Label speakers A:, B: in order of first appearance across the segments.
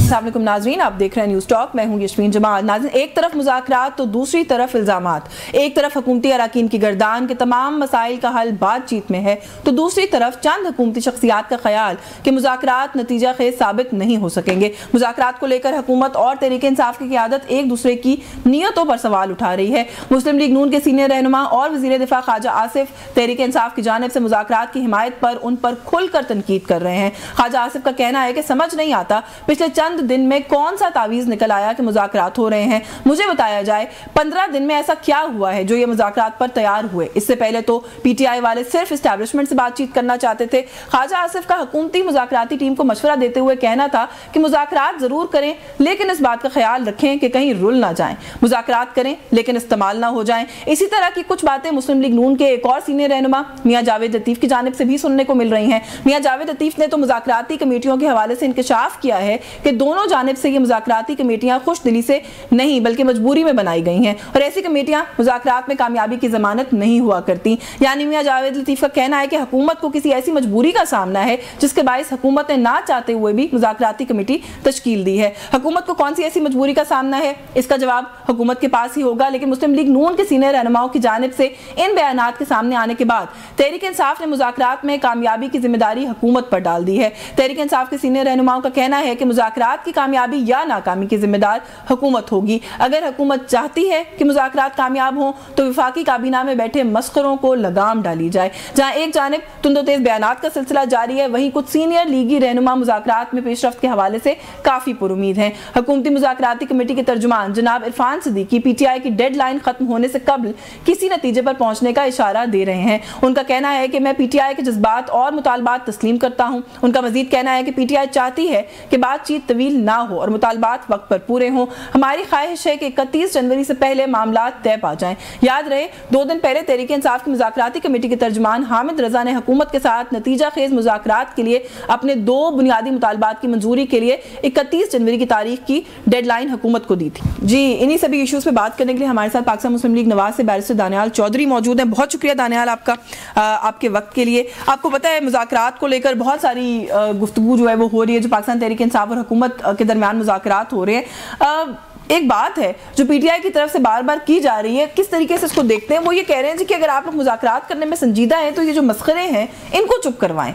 A: अस्सलाम वालेकुम नाज़रीन, आप देख रहे हैं न्यूज़ टॉक। मैं हूं यशमीन जमाल। नाज़रीन, एक तरफ मुज़ाकरात तो दूसरी तरफ इल्ज़ामात। एक तरफ हुकूमती अराकीन की गर्दान के तमाम मसाइल का हल बातचीत में है, तो दूसरी तरफ चंद हुकूमती शख्सियात का ख्याल कि मुज़ाकरात नतीजा खेज साबित नहीं हो सकेंगे। मुज़ाकरात को लेकर हुकूमत और तहरीक इंसाफ की क़यादत एक दूसरे की नीयतों पर सवाल उठा रही है। मुस्लिम लीग नून के सीनियर रहनुमा और वज़ीर दिफा ख्वाजा आसिफ तहरीक इंसाफ की जानिब से मुज़ाकरात की हिमायत पर उन पर खुलकर तनकीद कर रहे हैं। ख्वाजा आसिफ का कहना है कि समझ नहीं आता पिछले चंद दिन में कौन सा तावीज़ निकल आया कि मुज़ाकरात हो रहे हैं। मुझे बताया जाए 15 दिन में ऐसा क्या हुआ है जो ये मुज़ाकरात पर तैयार हुए। इससे पहले तो PTI वाले सिर्फ इस्टेब्लिशमेंट से बातचीत करना चाहते थे। ख्वाजा आसिफ का हुकूमती मुज़ाकराती टीम को मशवरा देते हुए कहना था कि मुज़ाकरात जरूर करें, लेकिन इस बात का ख्याल रखें कि कहीं रुल ना जाएं। मुज़ाकरात करें लेकिन इस्तेमाल ना हो जाएं। इसी तरह की कुछ बातें मुस्लिम लीग नून के एक और सीनियर रहनुमा मियां जावेद लतीफ़ की जानिब से भी सुनने को मिल रही हैं। मियां जावेद लतीफ़ ने तो मुज़ाकराती कमेटियों के हवाले से इंकशाफ किया है कि दोनों जानिब से ये मुज़ाकराती कमेटियां खुश दिली से नहीं बल्कि मजबूरी में बनाई गई हैं और ऐसी कमेटियां मुज़ाकरात में कामयाबी की ज़मानत नहीं हुआ करती। यानी मियां जावेद लतीफ़ का कहना है कि हुकूमत को किसी ऐसी मजबूरी का सामना है जिसके बायस हुकूमत ने ना चाहते हुए भी मुज़ाकराती कमेटी तश्कील दी है। हुकूमत को कौन सी ऐसी मजबूरी का सामना है, इसका जवाब हुकूमत के पास ही होगा। लेकिन मुस्लिम लीग नून के सीनियर रहनुमाओं की जानिब से इन बयानात के सामने आने के बाद तहरीक इंसाफ ने मुज़ाकरात में कामयाबी की जिम्मेदारी हुकूमत पर डाल दी है। तहरीक इंसाफ के सीनियर रहनुमाओं का कहना है कि मुज़ाकरात की कामयाबी या नाकामी की जिम्मेदार हुकूमत होगी। अगर हुकूमत चाहती है कि मुज़ाकरात कामयाब हों तो वफाकी काबीना में बैठे मस्खरों को लगाम डाली जाए। जहां एक जानिब तुंदो तेज बयानात का सिलसिला जारी है, वहीं कुछ सीनियर लीगी रहनुमा मुज़ाकरात में पेशरफ्त के हवाले से काफी पुरुमीद हैं। हुकूमती मुज़ाकराती कमेटी के तर्जुमान जनाब इरफान सिद्दीकी PTI की डेडलाइन खत्म होने से कबल किसी नतीजे पर पहुंचने का इशारा दे रहे हैं। उनका कहना है कि मैं PTI के जज्बात और मुतालबात तस्लीम करता हूं। उनका मजीद कहना है कि PTI चाहती है कि बातचीत तवील ना हो और मुतालबात वक्त पर पूरे हों। हमारी ख्वाहिश है कि 31 जनवरी से पहले मामला तय पा जाएं। याद रहे 2 दिन पहले तहरीक इंसाफ की मुज़ाकराती कमेटी के तर्जुमान हामिद रजा ने हुकूमत के साथ नतीजा खेज मुज़ाकरात के लिए अपने 2 बुनियादी मुतालबात की मंजूरी के लिए 31 जनवरी की तारीख की डेडलाइन हुकूमत को दी थी। जी, इन्हीं सभी इशूज़ पे बात करने के लिए हमारे साथ पाकिस्तान मुस्लिम लीग नवाज से बैरिस्टर दानियाल चौधरी मौजूद हैं। बहुत शुक्रिया दानियाल आपका आपके वक्त के लिए। आपको पता है मुज़ाकरात को लेकर बहुत सारी गुफ्तगू जो है वो हो रही है, जो पाकिस्तान तहरीक इंसाफ और हुकूमत के दरमियान मुज़ाकरात हो रहे हैं। एक बात है जो PTI की तरफ से बार बार की जा रही है, किस तरीके से इसको देखते हैं, वो ये कह रहे हैं कि अगर आप लोग मुज़ाकरात करने में संजीदा हैं तो ये जो मस्खरे हैं इनको चुप करवाएं।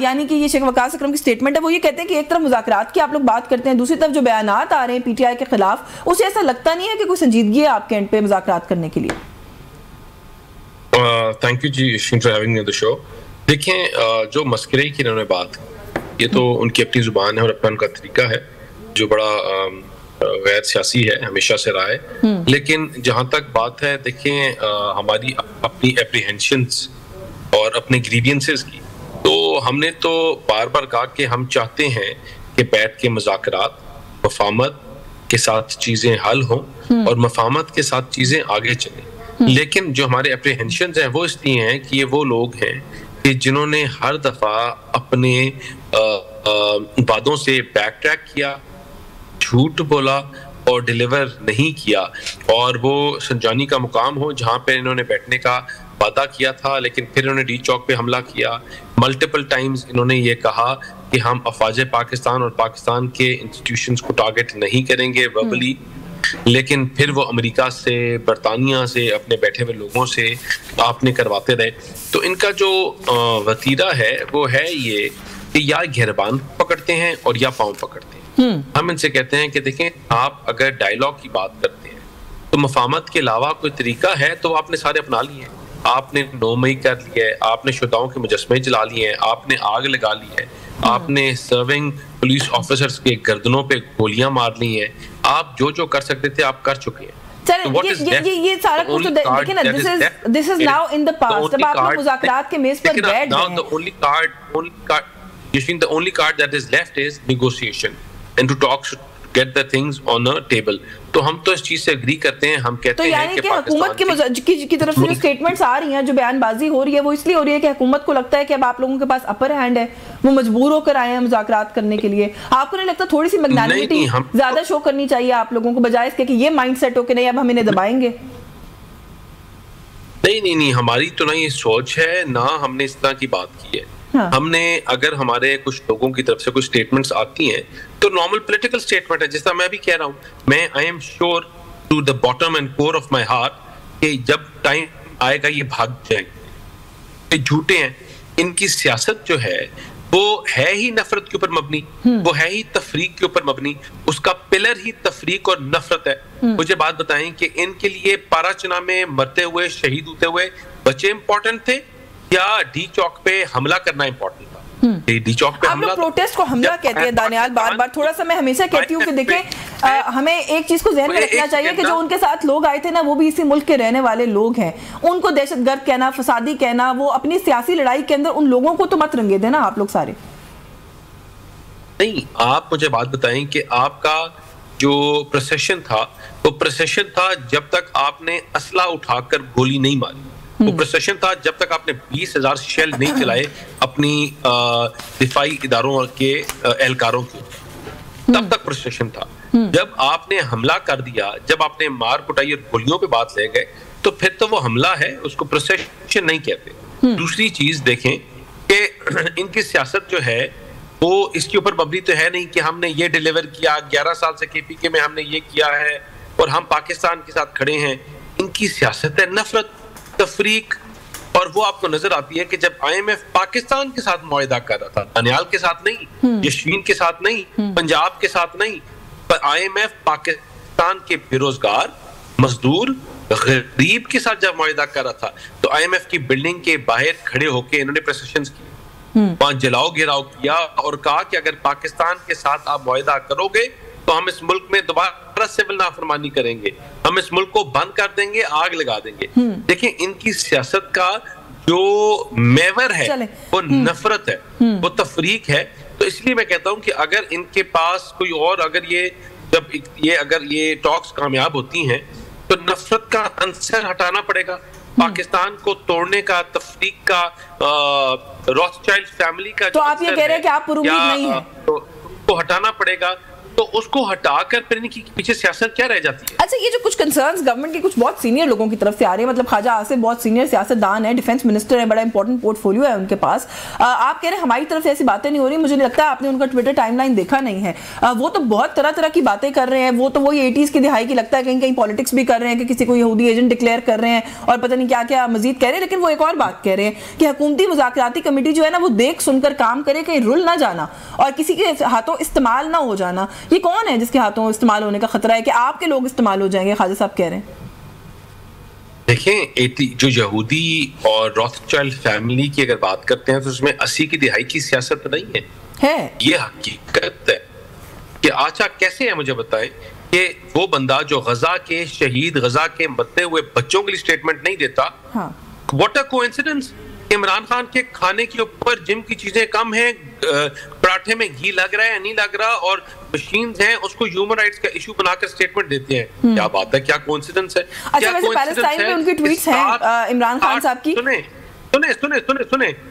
A: यानी कि ये शेख वकास अकरम की स्टेटमेंट है। वो ये कहते हैं कि एक तरफ मुज़ाकरात की आप लोग बात करते हैं, दूसरी तरफ जो बयानात आ रहे हैं PTI के खिलाफ, उसे ऐसा लगता नहीं है कि कोई संजीदगी है आपके एंड पे मुज़ाकरात करने के लिए।
B: Thank you ji for having me on the show. देखें, जो मस्करे की इन्होंने बात, ये तो उनकी अपनी जुबान है और अपना उनका तरीका है जो बड़ा गैर सियासी है, हमेशा से रहा है। लेकिन जहां तक बात है, देखें, हमारी अपनी एप्रीहेंशंस और अपने ग्रीवियंसेस की, तो हमने तो बार बार कहा कि हम चाहते हैं कि बैठ के मुज़ाकरात मफाहमत के साथ चीजें हल हों और मफाहमत के साथ चीजें आगे चलें। लेकिन जो हमारे एप्रीहेंशंस हैं वो इसलिए हैं कि ये वो लोग हैं कि जिन्होंने हर दफा अपने वादों से बैक ट्रैक किया, झूठ बोला और डिलीवर नहीं किया, और वो संजानी का मुकाम हो जहाँ पे इन्होंने बैठने का वादा किया था लेकिन फिर इन्होंने डी चौक पे हमला किया। मल्टीपल टाइम्स इन्होंने ये कहा कि हम अफवाज पाकिस्तान और पाकिस्तान के इंस्टीट्यूशंस को टारगेट नहीं करेंगे वर्बली, लेकिन फिर वो अमेरिका से, बरतानिया से, अपने बैठे हुए लोगों से आपने करवाते रहे। तो इनका जो वतीरा है वो है ये कि या घेरबान पकड़ते हैं और या पाँव पकड़ते हैं। हम इनसे कहते हैं कि देखें, आप अगर डायलॉग की बात करते हैं तो मफाहमत के अलावा कोई तरीका है तो आपने सारे अपना लिए हैं। आपने 9 मई कर लिया है, आपने शुदाओं के मुजस्मे जला लिए हैं, आपने आग लगा ली है, आपने सर्विंग पुलिस ऑफिसर्स के गर्दनों पे गोलियां मार ली हैं। आप जो जो कर सकते थे आप कर चुके हैं।
A: ये सारा कुछ तो देखिए ना, this is now in the past। जब आप लोग मुज़ाकरात के मेज पर बैठ गए,
B: the only card that is left is negotiation and to talk, to get the things on a table। तो हम तो इस चीज से एग्री करते हैं। हम कहते हैं कि
A: हुकूमत की तरफ से जो स्टेटमेंट्स आ रही हैं, जो बयानबाजी हो रही है, वो इसलिए हो रही है कि हुकूमत को लगता है कि अब आप लोगों के पास अपर हैंड है, वो मजबूर होकर आए हैं मुज़ाकरात करने के लिए। आपको नहीं लगता थोड़ी सी मैग्नानिमिटी ज्यादा शो करनी चाहिए आप लोगों को, बजाय इसके कि ये माइंडसेट हो कि नहीं अब हम इन्हें दबाएंगे?
B: नहीं, हमारी तो ना ये सोच है, ना हमने इस तरह की बात की है। हमने अगर हमारे कुछ लोगों की तरफ से कुछ स्टेटमेंट्स आती हैं तो नॉर्मल पॉलिटिकल स्टेटमेंट है, जिस तरह मैं भी कह रहा हूँ, मैं I am sure to the bottom and core of my heart कि जब टाइम आएगा ये भाग जाएंगे। झूठे हैं, इनकी सियासत जो है वो है ही नफरत के ऊपर मबनी, वो है ही तफरीक के ऊपर मबनी, उसका पिलर ही तफरीक और नफरत है। मुझे बात बताएं कि इनके लिए पाराचना में मरते हुए शहीद होते हुए बच्चे इंपॉर्टेंट थे या डी चौक पे हमला करना इंपॉर्टेंट था? डी चौक पे हमला,
A: प्रोटेस्ट को हमला कहते हैं दानियाल, बार बार थोड़ा सा मैं हमेशा कहती हूँ कि देखें हमें एक चीज को ध्यान में रखना चाहिए कि जो उनके साथ लोग आए थे ना, वो भी इसी मुल्क के रहने वाले लोग हैं। उनको दहशतगर्द कहना, फसादी कहना, वो अपनी सियासी लड़ाई के अंदर उन लोगों को तो मत रंगे देना आप लोग सारे।
B: नहीं, आप मुझे बात बताएं कि आपका जो प्रोसेशन था वो प्रोसेशन था जब तक आपने असला उठाकर गोली नहीं मारी, वो प्रोसेशन था जब तक आपने 20,000 शेल नहीं चलाए अपनी दिफाई इदारों के एहलकारों के, तब तक प्रोसेशन था। जब आपने हमला कर दिया, जब आपने मार कुटाई और गोलियों पे बात ले गए, तो फिर तो वो हमला है, उसको प्रोसेशन नहीं कहते। दूसरी चीज देखें कि इनकी सियासत जो है वो इसके ऊपर मबनी तो है नहीं कि हमने ये डिलीवर किया, 11 साल से केपीके में हमने ये किया है और हम पाकिस्तान के साथ खड़े हैं। इनकी सियासत है नफरत, तफरीक, और वो आपको नजर आती है कि जब IMF पाकिस्तान के साथ मुआहिदा कर रहा था, दानियाल के साथ नहीं, यशवीन के साथ नहीं, पंजाब के साथ नहीं, पर IMF पाकिस्तान के बेरोजगार मजदूर गरीब के साथ जब मुआहिदा कर रहा था तो IMF की बिल्डिंग के बाहर खड़े होकर इन्होंने प्रोसेशंस किए, वहां जलाओ गिराओ किया और कहा कि अगर पाकिस्तान के साथ आप मुआहिदा करोगे तो हम इस मुल्क में दोबारा सिविल नाफरमानी करेंगे, हम इस मुल्क को बंद कर देंगे, आग लगा देंगे। देखिए इनकी सियासत का जो मेवर है वो नफरत है, वो तफरीक है। तो इसलिए मैं कहता हूं कि अगर इनके पास कोई और, अगर ये टॉक्स कामयाब होती हैं तो नफरत का अंसर हटाना पड़ेगा, पाकिस्तान को तोड़ने का, तफरीक का, रॉथस्चाइल्ड फैमिली का।
A: तो आप ये कह रहे हैं कि आप पर उम्मीद नहीं है,
B: तो हटाना पड़ेगा, तो उसको हटाकर फिर इनकी पीछे सियासत क्या रह जाती है?
A: अच्छा, ये जो कुछ कंसर्न्स गवर्नमेंट के कुछ बहुत सीनियर लोगों की तरफ से आ रहे हैं, मतलब ख्वाजा आसिफ बहुत सीनियर सियासतदान है, डिफेंस मिनिस्टर है, बड़ा इंपॉर्टेंट पोर्टफोलियो है उनके पास, आप कह रहे हैं हमारी तरफ से ऐसी बातें नहीं हो रही। मुझे नहीं लगता आपने उनका ट्विटर टाइमलाइन देखा नहीं है, वो तो बहुत तरह तरह की बातें कर रहे हैं, वो तो वही 80s की दिहाई की लगता है, कहीं कहीं पॉलिटिक्स भी कर रहे हैं कि किसी को यहूदी एजेंट डिक्लेयर कर रहे हैं और पता नहीं क्या क्या मजीद कह रहे हैं। लेकिन वो एक और बात कह रहे हैं कि हुकूमती मुज़ाकराती कमेटी जो है ना वो देख सुनकर काम करे, कहीं रुल ना जाना और किसी के हाथों इस्तेमाल ना हो जाना। ये कौन है जिसके हाथों इस्तेमाल होने का खतरा है कि आपके लोग इस्तेमाल हो जाएंगे? ख्वाजा साहब कह रहे हैं।
B: देखें, जो यहूदी और रॉथस्चाइल्ड फैमिली की अगर बात करते हैं तो उसमें 80 की दिहाई की सियासत नहीं है। ये हकीकत है कि अच्छा कैसे है, मुझे बताएं कि वो बंदा जो गजा के शहीद, गजा के मरते हुए बच्चों के लिए स्टेटमेंट नहीं देता। What a coincidence, Imran Khan के खाने के ऊपर जिम की चीजें कम हैं, पराठे में घी लग रहा है नहीं लग रहा, और मशीन्स हैं, उसको ह्यूमन राइट्स का इशू बनाकर स्टेटमेट देते हैं। क्या बात है, क्या कोइंसिडेंस है?
A: अच्छा, वैसे पैलेस्टाइन में उनकी ट्वीट्स हैं इमरान खान साहब की।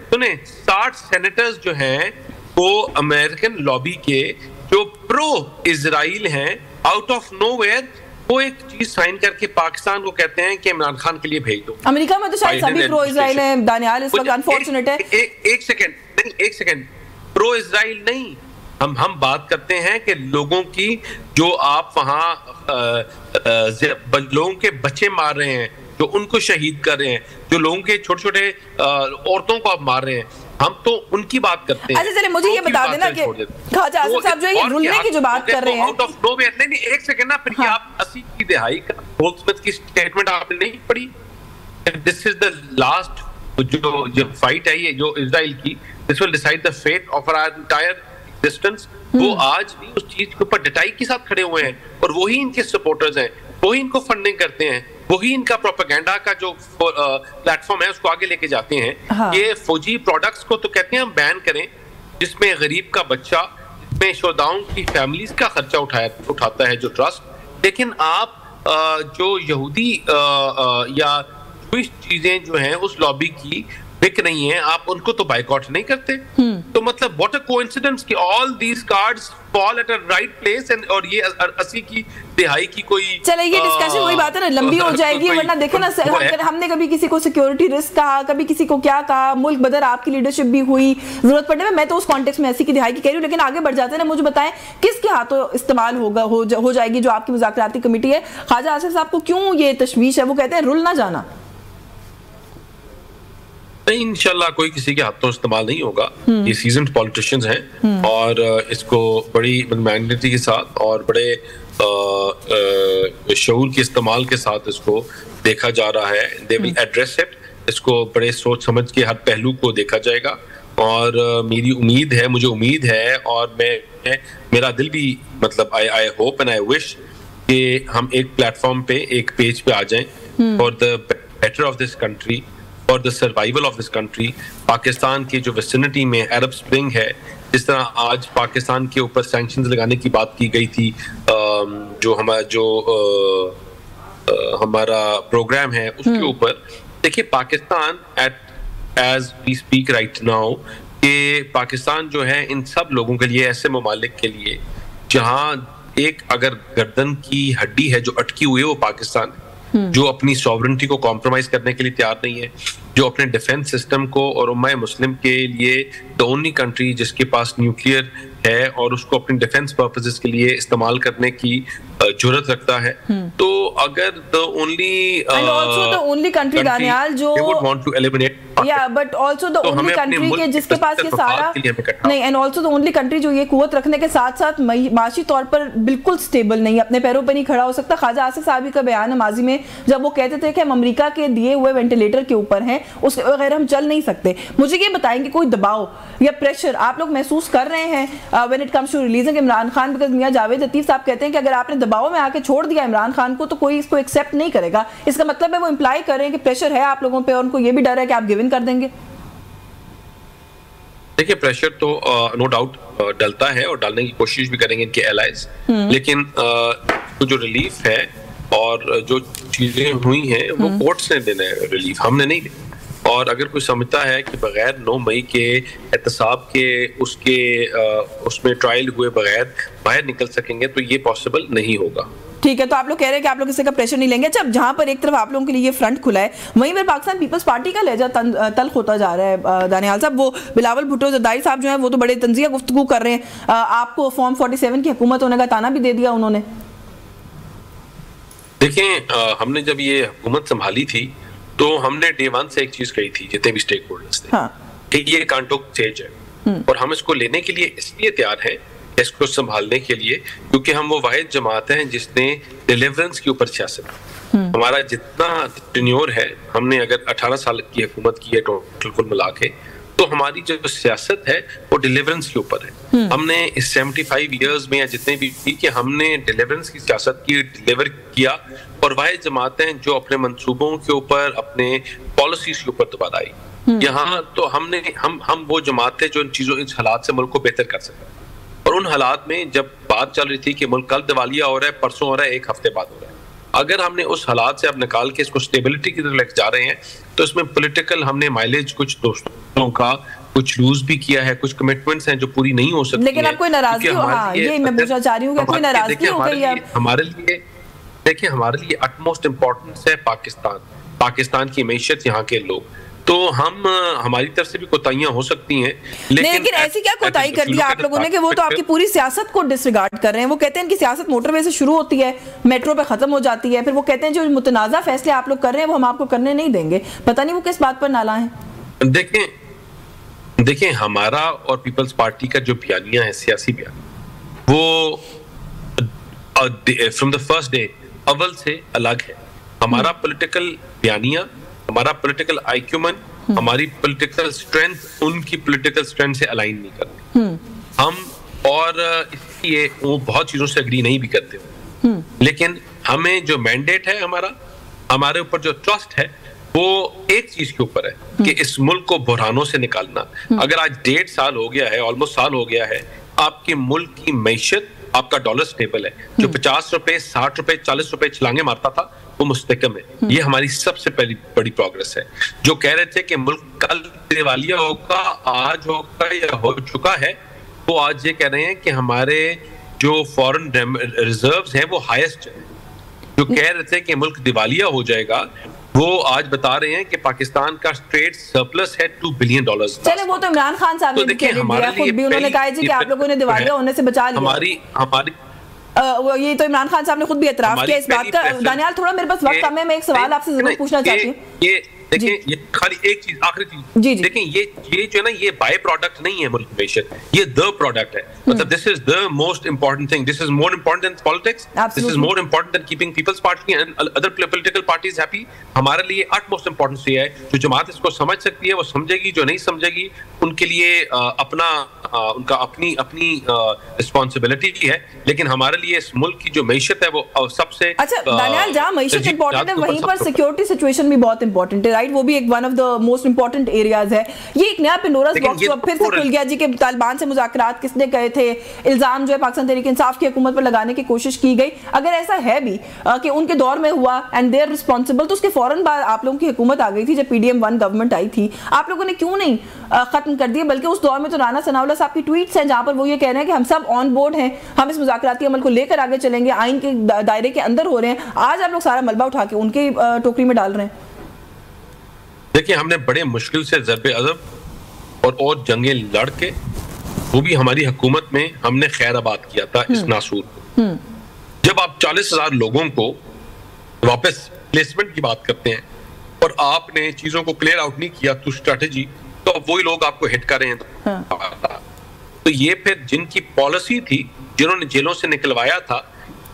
B: सुने 60 सेनेटर्स जो हैं वो अमेरिकन लॉबी के जो प्रो इजराइल हैं, आउट ऑफ नोवेयर वो एक चीज साइन करके पाकिस्तान को कहते हैं कि इमरान खान के लिए भेज दो।
A: अमेरिका में तो शायद सभी प्रो इजराइल हैं दानियाल, इस वक्त अनफॉर्चुनेट है।
B: एक सेकंड, प्रो इजराइल नहीं, हम बात करते हैं कि लोगों की जो आप वहां लोगों के बच्चे मार रहे हैं, जो उनको शहीद कर रहे हैं, जो लोगों के छोटे छोटे औरतों को आप मार रहे हैं, हम तो उनकी बात करते हैं।
A: अच्छा चलिए, मुझे ये बता देना कि ख्वाजा आसिफ साहब जो ये रुलने की जो बात कर रहे हैं,
B: आउट ऑफ नोवेयर, नहीं एक सेकंड ना, फिर आप 80 की दिहाई का गोल्डस्मिथ की स्टेटमेंट आपने नहीं पढ़ी? दिस इज द लास्ट जो फाइट है ये जो इजराइल की, this will decide the fate of our entire existence. वो आज भी उस चीज के ऊपर डटाई के साथ खड़े हुए हैं और वही इनके सपोर्टर्स हैं, वही इनको फंडिंग करते हैं, वही इनका प्रोपेगेंडा का जो प्लेटफॉर्म है उसको आगे लेके जाते हैं। ये फौजी प्रोडक्ट्स को तो कहते हैं हम बैन करें, जिसमें गरीब का बच्चा, जिसमें शोधाओं की फैमिलीज का खर्चा उठाता है जो ट्रस्ट। लेकिन आप जो यहूदी या कुछ चीजें जो हैं उस लॉबी की बिक रही हैं, आप उनको तो बाइकआउट नहीं करते। तो मतलब व्हाट अ कोइंसिडेंस कि all these cards fall at a right place اور یہ 80 کی دہائی کی کوئی
A: چلے یہ ڈسکشن وہی بات ہے نا لمبی ہو جائے گی ورنہ دیکھیں نا ہم نے کبھی کسی کو سیکیورٹی رسک کہا کبھی کسی کو کیا کہا ملک بدر آپ کی لیڈرشپ بھی ہوئی ضرورت پڑنے میں تو اس کانٹیکس میں 80 کی دہائی کی کہہ رہی ہوں لیکن آگے بڑھ جاتے ہیں نا مجھے بتائیں کس کے ہاتھوں استعمال ہوگا ہو جائے گی جو آپ کی مذاکراتی کمیٹی ہے خواجہ آصف صاحب کو کیوں یہ تشویش ہے وہ کہتے ہیں رول نہ جانا
B: نہیں انشاءاللہ کوئی کسی کے ہاتھوں استعمال نہیں ہوگا یہ سیزنڈ پولیٹیشنز ہیں اور اس کو بڑی میگنیٹی کے ساتھ اور بڑے شعور کے استعمال کے ساتھ اس کو دیکھا جا رہا ہے they will address it اس کو بڑے سوچ سمجھ کے ہر پہلو کو دیکھا جائے گا اور میری امید ہے مجھے امید ہے اور میرا دل بھی مطلب I hope and I wish کہ ہم ایک پلیٹ فارم پہ ایک پیج پہ آ جائیں for the better of this country for the survival of this country Pakistan کی جو ویسینٹی میں عرب سپرنگ ہے جس طرح آج پاکستان کے اوپر سینکشنز لگانے کی بات کی گئی تھی جو ہمارا پروگرام ہے اس کے اوپر دیکھیے Pakistan as we speak right now کہ پاکستان جو ہے ان سب لوگوں کے لیے ایسے ممالک کے لیے جہاں ایک اگر گردن کی ہڈی ہے جو اٹکی ہوئی ہے وہ پاکستان ہے جو اپنی سوورنٹی کو کمپرومائز کرنے کے لیے تیار نہیں ہے جو اپنے ڈیفنس سسٹم کو اور امہ مسلم کے لیے the only country جس کے پاس نیوکلیئر ہے اور اس کو اپنی ڈیفنس پرپسز کے لیے استعمال کرنے کی جرات رکھتا ہے تو اگر the only country
A: دانیال جو
B: they would want to eliminate
A: but also the only country کے جس کے پاس یہ سارا نہیں and also the only country جو یہ قوت رکھنے کے ساتھ ساتھ معاشی طور پر بالکل سٹیبل نہیں اپنے پیروں پہ نہیں کھڑا ہو سکتا خواجہ آصف صاحب کا بیان ہے ماضی میں جب وہ کہتے تھے کہ ہم امریکہ کے دیے ہوئے وینٹیلیٹر کے اوپر ہیں اس کے بغیر ہم چل نہیں سکتے مجھے یہ بتائیں کہ کوئی دباؤ یا پریشر آپ لوگ محسوس کر رہے ہیں when it comes to releasing Imran Khan because میاں جاوید لطیف صاحب کہتے ہیں کہ اگر آپ نے دباؤ میں آ کے چھوڑ دیا عمران خان کو تو کوئی اس کو ایکسیپٹ نہیں کرے گا اس کا مطلب ہے وہ امپلائی کر رہے ہیں کہ پریشر ہے آپ لوگوں پہ اور ان کو یہ بھی ڈر ہے کہ آپ گیو ان کر دیں گے
B: دیکھیے پریشر تو نو ڈاؤٹ ڈلتا ہے اور ڈالنے کی کوشش بھی کریں گے ان کے الائز لیکن جو ریلیف ہے اور جو چیزیں ہوئی ہیں وہ کورٹس نے دینا ہے ریلیف ہم نے نہیں دیا اور اگر کوئی سمجھتا ہے کہ بغیر 9 مئی کے احتساب کے اس میں ٹرائل ہوئے بغیر باہر نکل سکیں گے تو یہ پاسبل نہیں ہوگا
A: ٹھیک ہے تو آپ لوگ کہہ رہے ہیں کہ آپ لوگ کسی کا پریشر نہیں لیں گے اچھا جہاں پر ایک طرف آپ لوگوں کے لیے یہ فرنٹ کھلا ہے وہیں پر پاکستان پیپلز پارٹی کا لہجہ تلخ ہوتا جا رہا ہے دانیال صاحب وہ بلاول بھٹو زرداری صاحب جو ہیں وہ تو بڑے طنزیہ گفتگو کر رہے ہیں آپ کو فارم 47 کی حکومت ہونے کا تانا بھی دے دیا انہوں نے
B: دیکھیں ہم نے جب یہ حکومت سنبھالی تھی تو ہم نے ڈے ون سے ایک چیز کہی تھی جتنے بھی اسٹیک ہولڈرز تھے کہ یہ کانٹوک اسٹیج ہے اور ہم اس کو لینے کے لیے اس لیے تیار ہیں اس کو سنبھالنے کے لیے کیونکہ ہم وہ واحد جماعت ہیں جس نے ڈیلیورنس کے اوپر سیاست ہمارا جتنا ٹینیور ہے ہم نے اگر 18 سال کی حکومت کی ہے ٹوٹل کل ملا کے تو ہماری جو سیاست ہے وہ ڈیلیورنس کے اوپر ہے ہم نے اس 75 ایئرز میں یا جتنے بھی کہ ہم نے ڈیلیورنس کی سیاست کی ڈیلیور کیا اور واحد جماعتیں جو اپنے منصوبوں کے اوپر اپنے پالیسیز کے اوپر دوبارہ آئی یہاں تو ہم وہ جماعتیں جو ان چیزوں اس حالات سے ملک کو بہتر کر سکیں اور ان حالات میں جب بات چل رہی تھی کہ ملک کل دیوالیہ ہو رہا ہے پرسوں ہو رہا ہے ایک ہفتے بعد ہو رہا ہے اگر ہم نے اس حالات سے اب نکال کے اس کو سٹیبلٹی کی طرف لے جا رہے ہیں تو اس میں پولیٹیکل ہم نے مائلیج کچھ دوستوں کا کچھ لوز بھی کیا ہے کچھ کمٹمنٹس ہیں جو پوری نہیں ہو سکتی
A: لیکن اب کوئی ناراضگی ہو ہاں یہ میں پوچھنا چاہ رہی ہوں کہ کوئی ناراضگی ہو گئی اب
B: ہمارے لیے دیکھیں ہمارے لیے اٹموسٹ امپورٹنس ہے پاکستان کی معیشت یہاں کے لوگ تو ہماری طرف سے بھی کوتاہیاں ہو سکتی ہیں
A: لیکن ایسی کیا کوتاہی کر دیا آپ لوگوں نے کہ وہ تو آپ کی پوری سیاست کو ڈس ریگارڈ کر رہے ہیں وہ کہتے ہیں کہ سیاست موٹر وے سے شروع ہوتی ہے میٹرو پہ ختم ہو جاتی ہے پھر وہ کہتے ہیں جو متنازع فیصلے آپ لوگ کر رہے ہیں وہ ہم آپ کو کرنے نہیں دیں گے پتہ نہیں وہ کس بات پر نالاں ہیں
B: دیکھیں ہمارا اور پیپلز پارٹی کا جو بیانیہ ہے سیاسی بیانیہ وہ فرام دا فرسٹ ڈے اول سے الگ ہے ہمارا پولیٹیکل بیانیہ ہمارا پولیٹیکل آئیکیومن ہماری پولیٹیکل سٹرینتھ ان کی پولیٹیکل سٹرینتھ سے الائن نہیں کرتے ہم اور اس لیے وہ بہت چیزوں سے اگری نہیں بھی کرتے لیکن ہمیں جو مینڈیٹ ہے ہمارے اوپر جو ٹرسٹ ہے وہ ایک چیز کے اوپر ہے کہ اس ملک کو بحرانوں سے نکالنا اگر آج 1.5 سال ہو گیا ہے آلموسٹ سال ہو گیا ہے آپ کے ملک کی معیشت آپ کا ڈالر سٹیبل ہے جو 50 روپے 60 روپے 40 روپے چھلانگے مارتا تھا وہ مستحکم ہے یہ ہماری سب سے پہلی بڑی پروگرس ہے جو کہہ رہے تھے کہ ملک کل دیوالیہ ہوگا آج ہوگا یا ہو چکا ہے وہ آج یہ کہہ رہے ہیں کہ ہمارے جو فورن ریزروز ہیں وہ ہائیسٹ ہیں. جو کہہ رہے تھے کہ ملک دیوالیہ ہو جائے گا, وہ آج بتا رہے ہیں کہ پاکستان کا ٹریڈ سرپلس ہے $2 بلین.
A: چلے وہ تو عمران خان صاحب نے خود بھی انہوں نے کہا جی کہ آپ لوگوں نے دیوالیہ ہونے سے بچا لیا. یہ تو عمران خان صاحب نے خود بھی اعتراف کیا اس بات کا. دانیال تھوڑا میرے پاس وقت کم ہے, میں ایک سوال آپ سے ضرور پوچھنا چاہتی ہوں.
B: دیکھیں یہ خالی ایک چیز, آخری چیز, دیکھیں یہ جو ہے نا, یہ بائی پروڈکٹ نہیں ہے ملک معیشت, یہ the پروڈکٹ ہے. مطلب this is the most important thing. This is more important than politics. This is more important than keeping people's party and other political parties happy. ہمارے لیے utmost importance یہ ہے, جو جماعت اس کو سمجھ سکتی ہے وہ سمجھے گی, جو نہیں سمجھے گی ان کے لیے اپنا ان کا اپنی رسپانسبلٹی ہے. لیکن ہمارے لیے اس ملک کی جو معیشت ہے وہ سب سے
A: اچھا دانیال, جہاں معیشت امپورٹنٹ ہے وہیں پر سیکورٹی سچویشن بھی بہت امپورٹنٹ ہے, وہ بھی ایک one of the most important areas ہے. یہ ایک نیا پنڈوراز باکس جو پھر سے کھل گیا جی کہ طالبان سے مذاکرات کس نے کہے تھے, الزام جو ہے پاکستان تحریک انصاف کی حکومت پر لگانے کی کوشش کی گئی. اگر ایسا ہے بھی کہ ان کے دور میں ہوا اینڈ دے آر رسپانسبل, تو اس کے فوراً بعد آپ لوگوں کی حکومت آ گئی تھی جب PDM-1 گورنمنٹ آئی تھی, آپ لوگوں نے کیوں نہیں ختم کر دیا؟ بلکہ اس دور میں تو رانا ثناء اللہ صاحب کی ٹویٹس ہیں جہاں پر وہ یہ کہہ رہے ہیں کہ ہم سب آن بورڈ ہیں, ہم اس مذاکراتی عمل کو لے کر آگے چلیں گے, آئین کے دائرے کے اندر ہو رہے ہیں. آج آپ لوگ سارا ملبہ اٹھا کے ان کی ٹوکری میں ڈال رہے ہیں.
B: دیکھیں ہم نے بڑے مشکل سے ضرب عضب اور جنگیں لڑ کے, وہ بھی ہماری حکومت میں ہم نے خیر آباد کیا تھا اس ناسور کو. جب آپ 40,000 لوگوں کو واپس پلیسمنٹ کی بات کرتے ہیں اور آپ نے چیزوں کو کلیئر آؤٹ نہیں کیا تو اسٹریٹجی, تو اب وہی لوگ آپ کو ہٹ کر رہے ہیں. تو یہ پھر جن کی پالیسی تھی, جنہوں نے جیلوں سے نکلوایا تھا,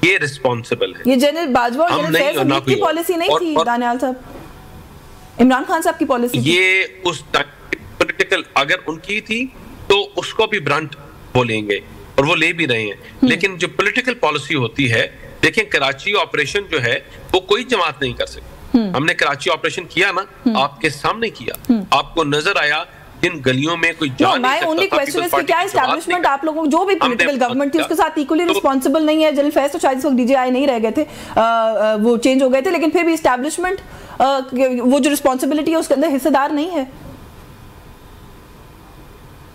B: یہ رسپانسبل ہے.
A: یہ جنرل باجوہ اور جنرل فیض حمید کی پالیسی نہیں تھی دانیال صاحب, عمران خان صاحب کی پالیسی.
B: یہ اس پولیٹیکل اگر ان کی تھی تو اس کو بھی برانٹ بولیں گے اور وہ لے بھی رہے ہیں. لیکن جو پولیٹیکل پالیسی ہوتی ہے, دیکھیں کراچی آپریشن جو ہے وہ کوئی جماعت نہیں کر سکتی. ہم نے کراچی آپریشن کیا نا, آپ کے سامنے کیا, آپ کو نظر آیا جن گلیوں میں کوئی جا نہیں سکتا.
A: کیا اسٹیبلشمنٹ آپ لوگوں جو بھی پولیٹیکل گورنمنٹ تھی اس کے ساتھ ایکولی رسپانسبل نہیں ہے؟ جنرل فیض تو شاید اس وقت DGI نہیں رہ گئے تھے, وہ چینج ہو گئے تھے, لیکن پھر بھی اسٹیبلشمنٹ وہ جو رسپانسبلٹی ہے اس کے اندر حصہ دار نہیں ہے.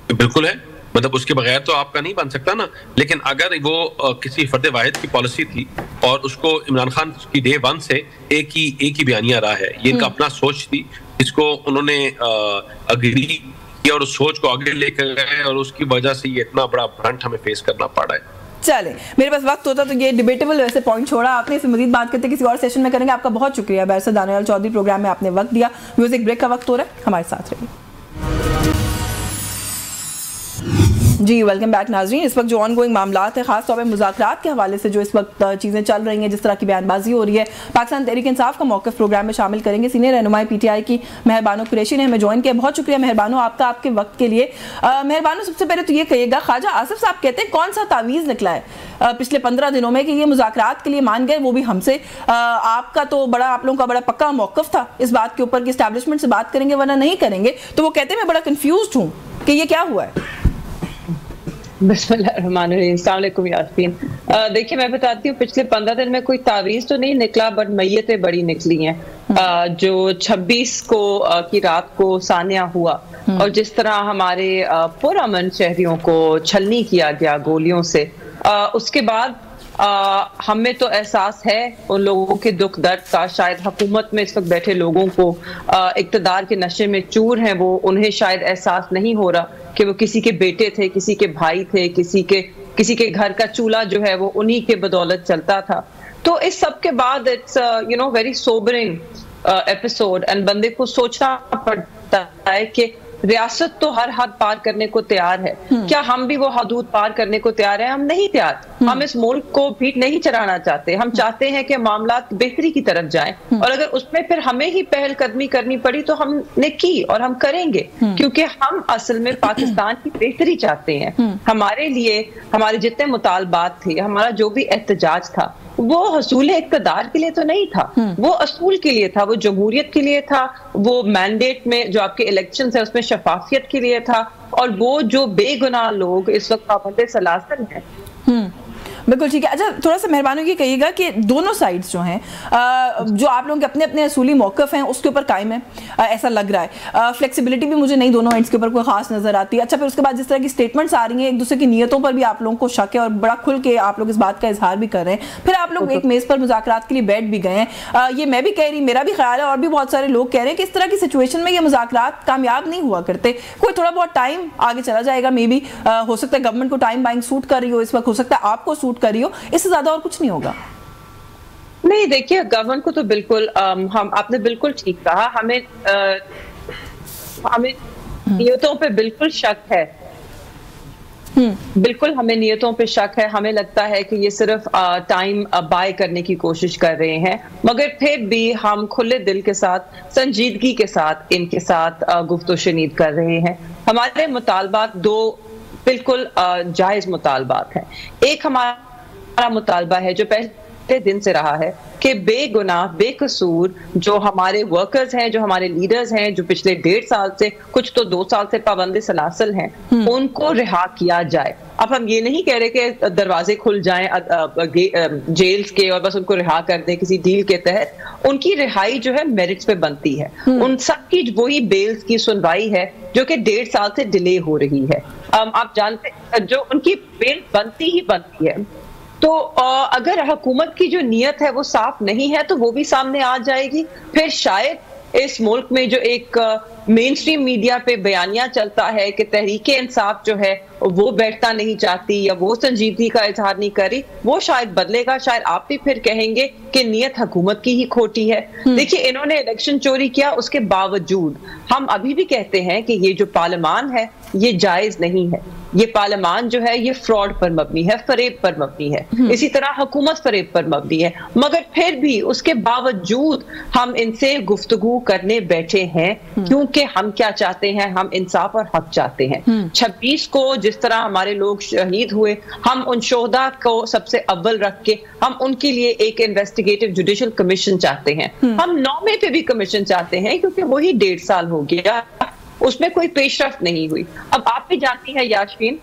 B: بالکل ہے, مطلب اس کے بغیر تو آپ کا نہیں بن سکتا نا. لیکن اگر وہ کسی فرد واحد کی پالیسی تھی اور اس کو عمران خان کی ڈے 1 سے ایک ہی بیانیہ رہا ہے, یہ ان کا اپنا سوچ تھی, اس کو انہوں نے اگری کیا اور اس سوچ کو آگے لے کر گئے, اور اس کی وجہ سے یہ اتنا بڑا برانٹ ہمیں فیس کرنا پڑا ہے.
A: چلیں میرے پاس وقت ہوتا تو یہ ڈیبیٹیبل ویسے پوائنٹ چھوڑا آپ نے, اس سے مزید بات کرتے کسی اور سیشن میں کریں گے. آپ کا بہت شکریہ بیرسر دانیال چودھری, پروگرام میں آپ نے وقت دیا. میوزک بریک کا وقت ہو رہا ہے, ہمارے ساتھ رہیے. جی ویلکم بیک ناظرین. اس وقت جو آن گوئنگ معاملات ہیں, خاص طور پہ مذاکرات کے حوالے سے جو اس وقت چیزیں چل رہی ہیں, جس طرح کی بیان بازی ہو رہی ہے, پاکستان تحریک انصاف کا موقف پروگرام میں شامل کریں گے. سینئر رہنمائی PTI کی مہربانو قریشی نے ہمیں جوائن کیا. بہت شکریہ مہربانو آپ کا, آپ کے وقت کے لیے. مہربانو سب سے پہلے تو یہ کہیے گا, خواجہ آصف صاحب کہتے ہیں کون سا تعویذ نکلا ہے پچھلے 15 دنوں میں کہ یہ مذاکرات کے لیے مان گئے, وہ بھی ہم سے. آپ کا تو بڑا, آپ لوگوں کا بڑا پکا موقف تھا اس بات کے اوپر کہ اسٹیبلشمنٹ سے بات کریں گے ورنہ نہیں کریں گے. تو وہ کہتے ہیں میں بڑا کنفیوزڈ ہوں کہ یہ کیا ہوا ہے.
C: بسم اللہ الرحمن الرحیم. السلام علیکم یاسمین. دیکھیے میں بتاتی ہوں, پچھلے 15 دن میں کوئی تعویذ تو نہیں نکلا, بٹ میتیں بڑی نکلی ہیں. جو 26 کو کی رات کو سانیہ ہوا اور جس طرح ہمارے پرامن شہریوں کو چھلنی کیا گیا گولیوں سے, اس کے بعد ہمیں تو احساس ہے ان لوگوں کے دکھ درد کا. شاید حکومت میں اس وقت بیٹھے لوگوں کو اقتدار کے نشے میں چور ہیں, وہ انہیں شاید احساس نہیں ہو رہا کہ وہ کسی کے بیٹے تھے, کسی کے بھائی تھے, کسی کے گھر کا چولہا جو ہے وہ انہی کے بدولت چلتا تھا. تو اس سب کے بعد اٹس ویری سوبرنگ ایپیسوڈ, اینڈ بندے کو سوچنا پڑتا ہے کہ ریاست تو ہر حد پار کرنے کو تیار ہے, کیا ہم بھی وہ حدود پار کرنے کو تیار ہیں؟ ہم نہیں تیار. ہم اس ملک کو پیٹ نہیں چڑھانا چاہتے. ہم چاہتے ہیں کہ معاملات بہتری کی طرف جائیں, اور اگر اس میں پھر ہمیں ہی پہل قدمی کرنی پڑی تو ہم نے کی اور ہم کریں گے, کیونکہ ہم اصل میں پاکستان کی بہتری چاہتے ہیں. ہمارے لیے ہمارے جتنے مطالبات تھے, ہمارا جو بھی احتجاج تھا, وہ حصول اقتدار کے لیے تو نہیں تھا, وہ اصول کے لیے تھا, وہ جمہوریت کے لیے تھا, وہ مینڈیٹ میں جو آپ کے الیکشنز ہیں اس میں شفافیت کے لیے تھا, اور وہ جو بے گناہ لوگ اس وقت پابند سلاسل ہیں.
A: बिल्कुल ठीक है। अच्छा, थोड़ा सा मेहरबानी की कहिएगा कि दोनों साइड्स जो हैं, जो आप लोगों के अपने अपने असूली मौक़िफ़ हैं उसके ऊपर कायम है, ऐसा लग रहा है। फ्लेक्सिबिलिटी भी मुझे नहीं दोनों एंड्स के ऊपर कोई खास नजर आती है। अच्छा, फिर उसके बाद जिस तरह की स्टेटमेंट्स आ रही हैं, एक दूसरे की नीयतों पर भी आप लोगों को शक है और बड़ा खुल के आप लोग इस बात का इजहार भी कर रहे हैं। फिर आप लोग एक मेज़ पर मुज़ाकरात के लिए बैठ भी गए हैं। ये मैं भी कह रही, मेरा भी ख्याल है और भी बहुत सारे लोग कह रहे हैं कि इस तरह की सिचुएशन में ये मुज़ाकरात कामयाब नहीं हुआ करते। कोई थोड़ा बहुत टाइम आगे चला जाएगा, मे बी हो सकता है गवर्नमेंट को टाइम बाइंग सूट कर रही हो इस वक्त, हो सकता है आपको सूट कर रही हो, इससे ज्यादा और कुछ नहीं होगा।
C: नहीं, देखिए गवर्नमेंट को तो बिल्कुल हम आपने बिल्कुल ठीक कहा, हमें नियतों पे बिल्कुल शक है। बिल्कुल हमें नियतों पे शक है। हमें लगता है कि ये सिर्फ टाइम बाय करने की कोशिश कर रहे हैं, मगर फिर भी हम खुले दिल के साथ, संजीदगी के साथ इनके साथ गुफ्तगू शनीद कर रहे हैं। हमारे मुतालबात दो बिल्कुल जायज मुतालबात हैं। एक हमारा मुतालबा है जो पहले दिन से रहा है कि बेगुनाह बेकसूर जो हमारे वर्कर्स हैं, जो हमारे लीडर्स हैं, जो पिछले 1.5 साल से, कुछ तो 2 साल से पाबंदी सलासल हैं, उनको रिहा किया जाए। अब हम ये नहीं कह रहे कि दरवाजे खुल जाएं जेल्स के और बस उनको रिहा कर दें किसी डील के तहत। उनकी रिहाई जो है मेरिट्स पे बनती है। उन सब की वही बेल्स की सुनवाई है जो कि 1.5 साल से डिले हो रही है। आप जानते जो उनकी बेल बनती ही बनती है, तो अगर हुकूमत की जो नीयत है वो साफ नहीं है तो वो भी सामने आ जाएगी। फिर शायद इस मुल्क में जो एक मेन स्ट्रीम मीडिया पे बयानिया चलता है कि तहरीके इंसाफ जो है वो बैठना नहीं चाहती या वो संजीदगी का इजहार नहीं करी, वो शायद बदलेगा। शायद आप भी फिर कहेंगे कि नीयत हुकूमत की ही खोटी है। देखिए, इन्होंने इलेक्शन चोरी किया, उसके बावजूद हम अभी भी कहते हैं कि ये जो पार्लियामान है ये जायज नहीं है। ये पार्लियामान जो है ये फ्रॉड पर मबनी है, फरेब पर मबनी है। इसी तरह हुकूमत फरेब पर मबनी है, मगर फिर भी उसके बावजूद हम इनसे गुफ्तगू करने बैठे हैं क्योंकि हम क्या चाहते हैं, हम इंसाफ और हक चाहते हैं। 26 को जिस तरह हमारे लोग शहीद हुए, हम उन शोहदा को सबसे अव्वल रख के हम उनके लिए एक इन्वेस्टिगेटिव जुडिशल कमीशन चाहते हैं। हम 9 पे भी कमीशन चाहते हैं क्योंकि वही 1.5 साल हो गया, उसमें कोई पेशरफ्त नहीं हुई। अब आप भी जानती हैं यास्मीन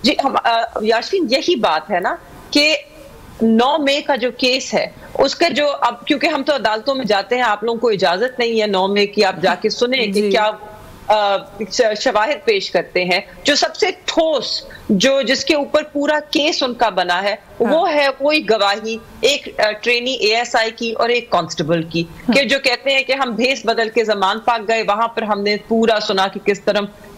C: जी, यास्मीन यही बात है ना कि 9 मई का जो केस है उसका जो, अब क्योंकि हम तो अदालतों में जाते हैं, आप लोगों को इजाजत नहीं है 9 मई की आप जाके सुने कि क्या शवाहिद पेश करते हैं। जो सबसे ठोस, जो जिसके ऊपर पूरा केस उनका बना है, वो है कोई गवाही एक ट्रेनी ASI की और एक कांस्टेबल की, कि जो कहते हैं कि हम भेस बदल के ज़मान पाक गए, वहां पर हमने पूरा सुना कि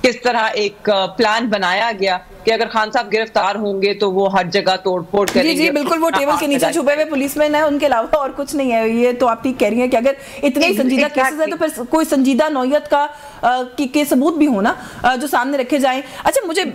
C: किस तरह एक प्लान बनाया गया कि अगर खान साहब गिरफ्तार होंगे तो वो हर जगह तोड़ फोड़ करेंगे।
A: जी बिल्कुल, वो टेबल के नीचे छुपे हुए पुलिसमैन है, उनके अलावा और कुछ नहीं है। ये तो आप ठीक कह रही हैं कि अगर इतने संजीदा केसेस है तो फिर कोई संजीदा नौयत का के सबूत भी होना जो सामने रखे जाएं। अच्छा, मुझे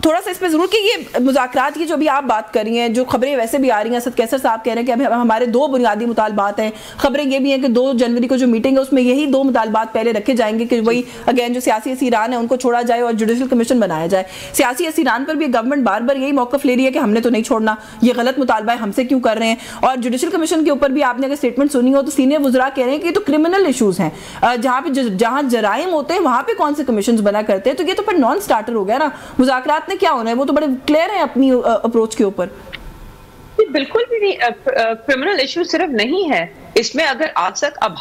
A: थोड़ा सा इस पे जरूर कि ये मुज़ाकरात की जो भी आप बात कर रही हैं, जो खबरें वैसे भी आ रही हैं, असद कैसर साहब कह रहे हैं कि अभी हमारे 2 बुनियादी मुतालबात हैं। खबरें ये भी हैं कि 2 जनवरी को जो मीटिंग है उसमें यही 2 मुतालबात पहले रखे जाएंगे कि वही अगेन जो सियासी असीरान है उनको छोड़ा जाए और जुडिशल कमीशन बनाया जाए। सियासी असीरान पर भी गवर्नमेंट बार बार यही मौक़िफ़ ले रही है कि हमने तो नहीं छोड़ना, ये गलत मुतालबा है, हमसे क्यों कर रहे हैं। और जुडिशल कमीशन के ऊपर भी आपने अगर स्टेटमेंट सुनी हो तो सीनियर वज़रा कह रहे हैं कि ये तो क्रिमिनल इशूज़ हैं, जहाँ जराइम होते हैं वहाँ पे कौन से कमीशन बना करते हैं। तो ये तो फिर नॉन स्टार्टर हो गया ना, मुज़ाकरात में क्या होना है, वो तो बड़े क्लियर है अपनी अप्रोच के ऊपर।
C: बिल्कुल भी नहीं, क्रिमिनल इशू सिर्फ नहीं है इसमें। अगर आज तक अब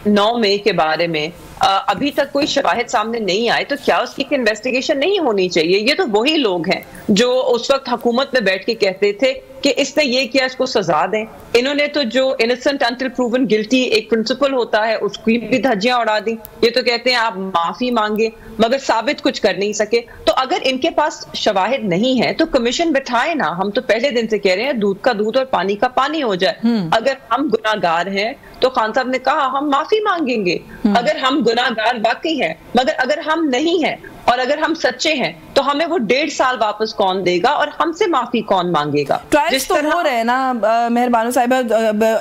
C: 9 मई के बारे में अभी तक कोई शवाहिद सामने नहीं आए तो क्या उसकी इन्वेस्टिगेशन नहीं होनी चाहिए? ये तो वही लोग हैं जो उस वक्त हुकूमत में बैठ के कहते थे कि इसने ये किया, इसको सजा दें। इन्होंने तो जो इनोसेंट अंटिल प्रूवन गिल्टी एक प्रिंसिपल होता है उसकी भी धज्जियां उड़ा दी। ये तो कहते हैं आप माफी मांगे मगर साबित कुछ कर नहीं सके। तो अगर इनके पास शवाहिद नहीं है तो कमीशन बिठाए ना। हम तो पहले दिन से कह रहे हैं दूध का दूध और पानी का पानी हो जाए। अगर हम गुनाहगार हैं तो खान साहब ने कहा हम माफी मांगेंगे। अगर हम गुनाहगार वाकई हैं, मगर अगर हम नहीं हैं और अगर हम सच्चे हैं तो हमें वो 1.5 साल वापस कौन देगा और हमसे माफी कौन मांगेगा?
A: ट्रायल्स तो हो रहे हैं ना मेहरबानो साहिबा,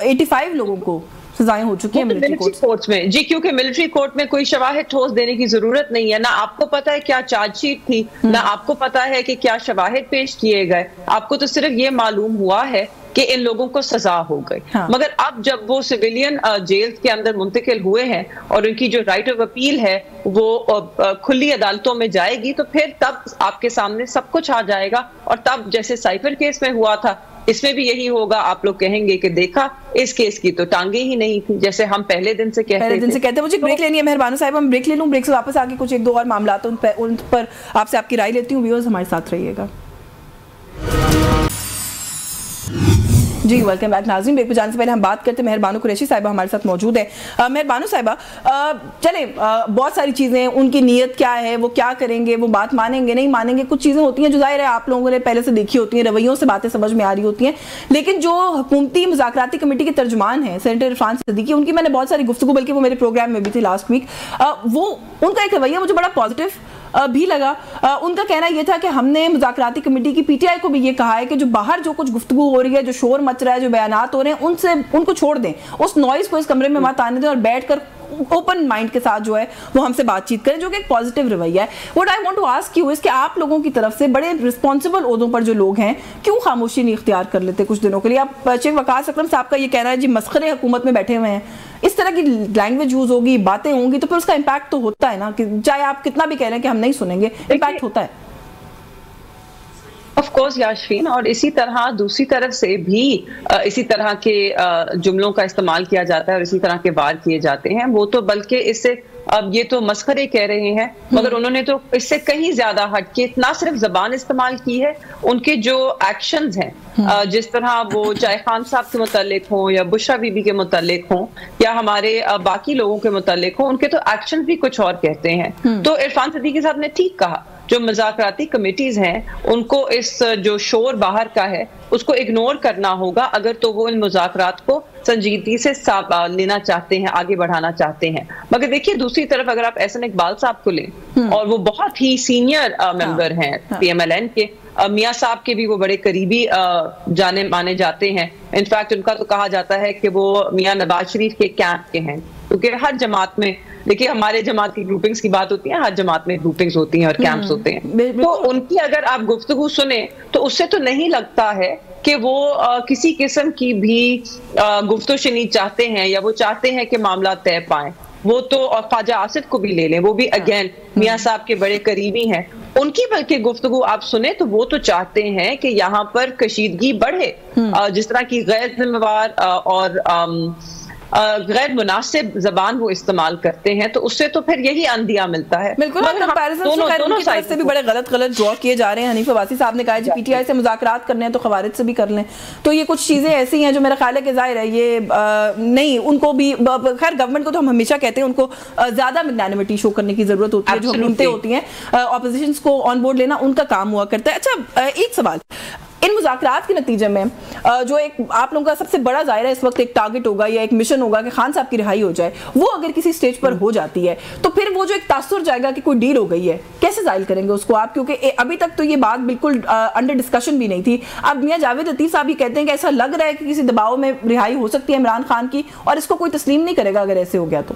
A: 85 लोगों को सजाएं हो चुकी हैं मिलिट्री
C: कोर्ट्स में। जी, क्योंकि मिलिट्री कोर्ट में कोई शवाहिद ठोस देने की जरूरत नहीं है। ना आपको पता है क्या चार्जशीट थी, ना आपको पता है कि क्या शवाहिद पेश किए गए। आपको तो सिर्फ ये मालूम हुआ है कि इन लोगों को सजा हो गई। मगर अब जब वो सिविलियन जेल के अंदर मुंतकिल हुए हैं और उनकी जो राइट ऑफ अपील है वो खुली अदालतों में जाएगी, तो फिर तब आपके सामने सब कुछ आ जाएगा। और तब जैसे साइफर केस में हुआ था, इसमें भी यही होगा। आप लोग कहेंगे कि देखा, इस केस की तो टांगे ही नहीं थी, जैसे हम पहले दिन से कहते थे।
A: मुझे ब्रेक लेनी है मेहरबान साहब, हम ब्रेक ले लूं, ब्रेक से वापस आके कुछ एक दो और मामला उन पर आपसे आपकी राय लेती हूँ। व्यूअर्स हमारे साथ रहिएगा। जी वेलकम बैक नाज़रीन। ब्रेक पे जाने से पहले हम बात करते हैं, मेहरबानो कुरैशी साहिबा हमारे साथ मौजूद है। मेहरबानो साहिबा, चले बहुत सारी चीज़ें, उनकी नीयत क्या है, वो क्या करेंगे, वो बात मानेंगे नहीं मानेंगे, कुछ चीज़ें होती हैं जो जाहिर है आप लोगों ने पहले से देखी होती हैं, रवैयों से बातें समझ में आ रही होती हैं। लेकिन जो हुकूमती मुज़ाकराती कमेटी के तर्जुमान हैं सेनेटर इरफान सिद्दीकी, उनकी मैंने बहुत सारी गुफ्तगू, बल्कि वो मेरे प्रोग्राम में भी थी लास्ट वीक, वो उनका एक रवैया मुझे बड़ा पॉजिटिव भी लगा। उनका कहना यह था कि हमने मुज़ाकराती कमेटी की पीटीआई को भी ये कहा है कि जो बाहर जो कुछ गुफ्तगू हो रही है, जो शोर मच रहा है, जो बयानात हो रहे हैं, उनको छोड़ दें, उस नॉइज को इस कमरे में मत आने दें और बैठकर ओपन माइंड के साथ जो है वो हमसे बातचीत करें, जो कि एक पॉजिटिव रवैया है। What I want to ask you is कि आप लोगों की तरफ से बड़े रिस्पॉन्सिबल ओहदों पर जो लोग हैं, क्यों खामोशी नहीं इख्तियार कर लेते कुछ दिनों के लिए? आप चीफ वकास अकरम साहब का ये कहना है जी मस्खरे हुकूमत में बैठे हुए हैं, इस तरह की लैंग्वेज यूज होगी, बातें होंगी, तो फिर उसका इम्पैक्ट तो होता है ना, कि चाहे आप कितना भी कह रहे हैं कि हम नहीं सुनेंगे, इम्पैक्ट होता है।
C: ऑफ कोर्स याशफीन, और इसी तरह दूसरी तरफ से भी इसी तरह के जुमलों का इस्तेमाल किया जाता है और इसी तरह के वार किए जाते हैं। वो तो बल्कि इससे अब ये तो मस्खरे कह रहे हैं, मगर उन्होंने तो इससे कहीं ज्यादा हटके ना सिर्फ जबान इस्तेमाल की है, उनके जो एक्शंस हैं, जिस तरह वो चाहे खान साहब के मुतालिक हों या बुशरा बीबी के मुतालिक हों या हमारे बाकी लोगों के मुतालिक हों, उनके तो एक्शंस भी कुछ और कहते हैं। तो इरफान सिद्दीकी साहब ने ठीक कहा, जो मुज़ाकराती कमेटीज हैं उनको इस जो शोर बाहर का है उसको इग्नोर करना होगा, अगर तो वो इन मुज़ाकरात को संजीदगी से लेना चाहते हैं, आगे बढ़ाना चाहते हैं। मगर देखिए दूसरी तरफ अगर आप एहसन इकबाल साहब को लें, और वो बहुत ही सीनियर मेंबर हैं PMLN के, मियाँ साहब के भी वो बड़े करीबी जाने माने जाते हैं। इनफैक्ट उनका तो कहा जाता है कि वो मियाँ नवाज शरीफ के कैंप के हैं, क्योंकि हर जमात में, देखिए हमारे जमात की ग्रुपिंग्स की बात होती है, हर जमात में ग्रुपिंग्स होती हैं और कैंप्स होते हैं। तो उनकी अगर आप गुफ्तगू सुने तो उससे तो नहीं लगता है कि वो किसी किस्म की भी गुफ्तगू चाहते हैं या वो चाहते हैं कि मामला तय पाएं। वो तो, और ख्वाजा आसिफ को भी ले लें, वो भी अगेन मियाँ साहब के बड़े करीबी हैं, उनकी बल्कि गुफ्तगू आप सुने तो वो तो चाहते हैं कि यहाँ पर कशीदगी बढ़े, जिस तरह की गैर जिम्मेवार और गैर मुनासिब जबान वो इस्तेमाल करते हैं, तो उससे तो फिर यही अंदिया मिलता है।
A: बिल्कुल, दोनों साइड से भी बड़े गलत ड्रॉ किए जा रहे हैं। हनीफ अब्बासी साहब ने कहा पीटीआई से मुज़ाकरात करने हैं तो खवारिज से भी कर लें, तो ये कुछ चीजें ऐसी हैं जो मेरा ख्याल है कि जाहिर है ये नहीं, उनको भी, खैर गवर्नमेंट को तो हम हमेशा कहते हैं उनको ज्यादा मैग्नानिमिटी शो करने की जरूरत होती है, जो हुकूमतें होती हैं, ऑपोजिशन को ऑन बोर्ड लेना उनका काम हुआ करता है। अच्छा, एक सवाल, इन मुज़ाकरात के नतीजे में जो एक आप लोगों का सबसे बड़ा ज़ाहिर है इस वक्त एक टारगेट होगा या एक मिशन होगा कि खान साहब की रिहाई हो जाए, वो अगर किसी स्टेज पर हो जाती है तो फिर वो जो एक तासुर जाएगा कि कोई डील हो गई है, कैसे ज़ाहिर करेंगे उसको आप? क्योंकि अभी तक तो ये बात बिल्कुल अंडर डिस्कशन भी नहीं थी। अब मियां जावेद लतीफ़ साहब भी कहते हैं कि ऐसा लग रहा है कि किसी दबाव में रिहाई हो सकती है इमरान खान की, और इसको कोई तस्लीम नहीं करेगा अगर ऐसे हो गया तो।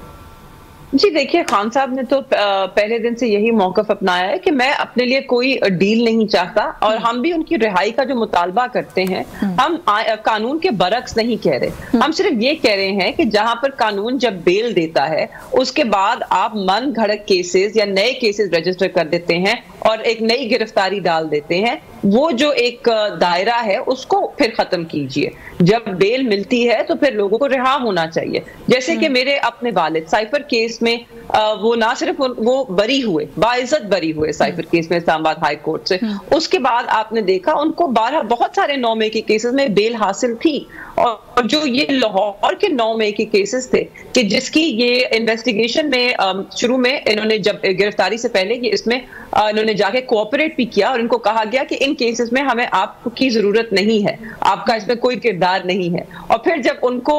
C: जी देखिए, खान साहब ने तो पहले दिन से यही मौकफ अपनाया है कि मैं अपने लिए कोई डील नहीं चाहता, और हम भी उनकी रिहाई का जो मुतालबा करते हैं, हम कानून के बरक्स नहीं कह रहे, हम सिर्फ ये कह रहे हैं कि जहां पर कानून जब बेल देता है उसके बाद आप मन घड़क केसेस या नए केसेस रजिस्टर कर देते हैं और एक नई गिरफ्तारी डाल देते हैं, वो जो एक दायरा है उसको फिर खत्म कीजिए। जब बेल मिलती है तो फिर लोगों को रिहा होना चाहिए। जैसे कि मेरे अपने वालिद साइफर केस में वो ना सिर्फ वो बरी हुए, बाइज्जत बरी हुए साइफर केस में इस्लामाबाद हाई कोर्ट से, उसके बाद आपने देखा उनको 12 बहुत सारे 9 मई के केसेस में बेल हासिल थी, और जो ये लाहौर के 9 मई के केसेस थे कि जिसकी ये इन्वेस्टिगेशन में शुरू में इन्होंने जब गिरफ्तारी से पहले कि इसमें इन्होंने जाके कोऑपरेट भी किया और इनको कहा गया कि इन केसेस में हमें आपकी जरूरत नहीं है, आपका इसमें कोई किरदार नहीं है, और फिर जब उनको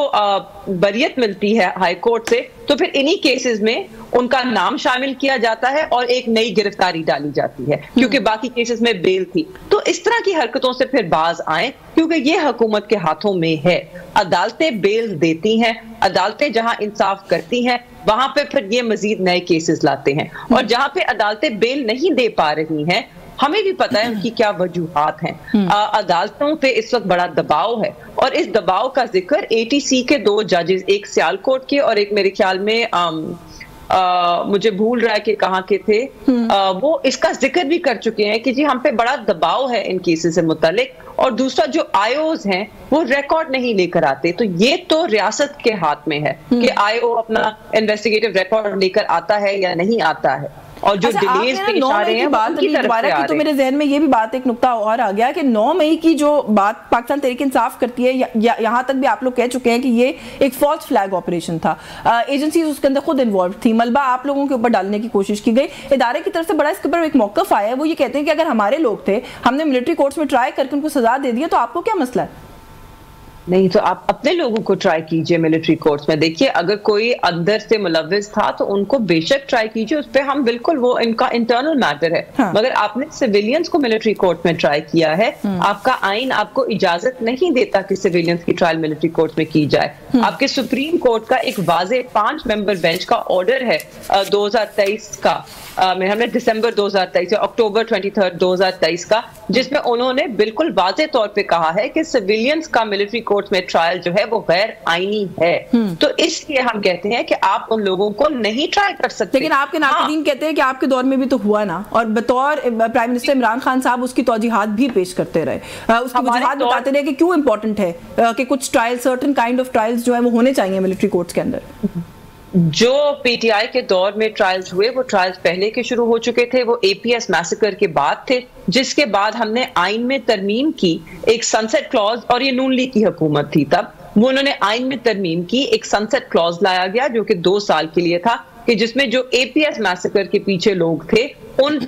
C: बरियत मिलती है हाई कोर्ट से तो फिर इन्हीं केसेस में उनका नाम शामिल किया जाता है और एक नई गिरफ्तारी डाली जाती है, क्योंकि बाकी केसेस में बेल थी। तो इस तरह की हरकतों से फिर बाज आए, क्योंकि ये हुकूमत के हाथों में है। अदालतें बेल देती हैं, अदालतें जहां इंसाफ करती हैं वहां पे फिर ये मजीद नए केसेस लाते हैं, और जहां पे अदालतें बेल नहीं दे पा रही हैं ہمیں بھی پتا ہے ان کی کیا وجوہات ہیں. عدالتوں پہ اس وقت بڑا دباؤ ہے اور اس دباؤ کا ذکر ATC کے 2 ججز, ایک سیالکوٹ کے اور ایک میرے خیال میں مجھے بھول رہا ہے کہ کہاں کے تھے, وہ اس کا ذکر بھی کر چکے ہیں کہ جی ہم پہ بڑا دباؤ ہے ان کیسز سے متعلق. اور دوسرا جو IOs ہیں وہ ریکارڈ نہیں لے کر آتے. تو یہ تو ریاست کے ہاتھ میں ہے کہ IO اپنا انویسٹیگیٹو ریکارڈ لے کر آتا ہے یا نہیں آتا ہے. اور جو ڈیلیز پیش آ رہے ہیں بات کی
A: تو میرے ذہن میں یہ بھی بات ایک نقطہ اور آ گیا کہ 9 مئی کی جو بات پاکستان تحریک انصاف کرتی ہے, یہاں تک بھی آپ لوگ کہہ چکے ہیں کہ یہ ایک فالس فلیگ آپریشن تھا, ایجنسیز اس کے اندر خود انوالو تھی, ملبہ آپ لوگوں کے اوپر ڈالنے کی کوشش کی گئی. ادارے کی طرف سے بڑا اس کے اوپر ایک موقف آیا ہے, وہ یہ کہتے ہیں کہ اگر ہمارے لوگ تھے, ہم نے ملٹری کورٹس میں ٹرائی کر کے ان کو سزا دے دیا, تو آپ کو کیا مسئلہ ہے؟
C: نہیں تو آپ اپنے لوگوں کو ٹرائی کیجئے ملٹری کورٹس میں. دیکھیے اگر کوئی اندر سے ملوث تھا تو ان کو بے شک ٹرائی کیجئے, اس پہ ہم بالکل, وہ ان کا انٹرنل میٹر ہے. مگر آپ نے سیویلینز کو ملٹری کورٹ میں ٹرائی کیا ہے, آپ کا آئین آپ کو اجازت نہیں دیتا کہ سیویلینز کی ٹرائل ملٹری کورٹ میں کی جائے. آپ کے سپریم کورٹ کا ایک واضح 5 ممبر بینچ کا آرڈر ہے 2023 کا, ہم نے دسمبر 2023 یا اکتوبر 23 2023 کا, جس میں انہوں نے بالکل واضح طور پہ کہا ہے کہ سیویلینز کا ملٹری کورٹ میں ٹرائل جو ہے وہ غیر آئینی ہے. تو اس لیے ہم کہتے ہیں کہ آپ ان لوگوں کو نہیں ٹرائی کر سکتے.
A: لیکن آپ کے ناقدین کہتے ہیں کہ آپ کے دور میں بھی تو ہوا نا, اور بطور پرائم منسٹر عمران خان صاحب اس کی توجیحات بھی پیش کرتے رہے, اس کی وجوہات بتاتے رہے کہ کیوں امپورٹنٹ ہے کہ کچھ trial, certain kind of trials جو ہیں وہ ہونے چاہیے ملٹری کورٹس کے اندر.
C: جو PTI کے دور میں ٹرائلز ہوئے وہ ٹرائلز پہلے کے شروع ہو چکے تھے, وہ APS میسیکر کے بعد تھے, جس کے بعد ہم نے آئین میں ترمیم کی, ایک سنسیٹ کلوز, اور یہ نون لیگ کی حکومت تھی تب, وہ انہوں نے آئین میں ترمیم کی, ایک سنسیٹ کلوز لایا گیا جو کہ 2 سال کے لیے تھا, کہ جس میں جو APS میسیکر کے پیچھے لوگ تھے ان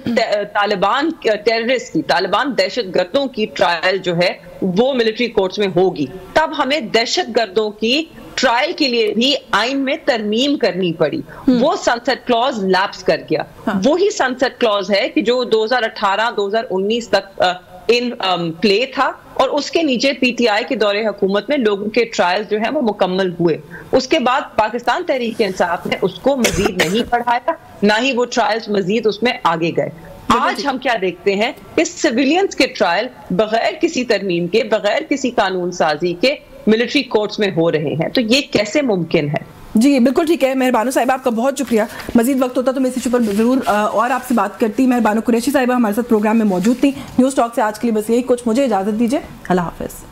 C: طالبان ٹیررسٹ کی, طالبان دہشت گردوں کی ٹرائل جو ہے وہ ملٹری کورٹس میں ہوگی. تب ہمیں دہشت گردوں کی ٹرائل کے لیے بھی آئین میں ترمیم کرنی پڑی, وہ سنسیٹ کلوز لیپس کر گیا. وہی سنسیٹ کلوز ہے کہ جو 2018-2019 تک ان پلے تھا, اور اس کے نیچے PTI کے دور حکومت میں لوگوں کے ٹرائل جو ہیں وہ مکمل ہوئے. اس کے بعد پاکستان تحریک انصاف نے اس کو مزید نہیں بڑھایا, نہ ہی وہ ٹرائلز مزید اس میں آگے گئے. آج ہم کیا دیکھتے ہیں کہ سیویلینز کے ٹرائل بغیر کسی ترمیم کے, بغیر کسی قانون سازی کے ملٹری کورٹس میں ہو رہے ہیں. تو یہ کیسے ممکن ہے؟
A: جی بالکل ٹھیک ہے. مہربانو صاحبہ آپ کا بہت شکریہ. مزید وقت ہوتا تو میں اس ایشو پر ضرور اور آپ سے بات کرتی. مہربانو قریشی صاحبہ ہمارے ساتھ پروگرام میں موجود تھی. نیوز ٹاک سے آج کے لیے بس یہی کچھ. مجھے اجازت دیجیے. اللہ حافظ.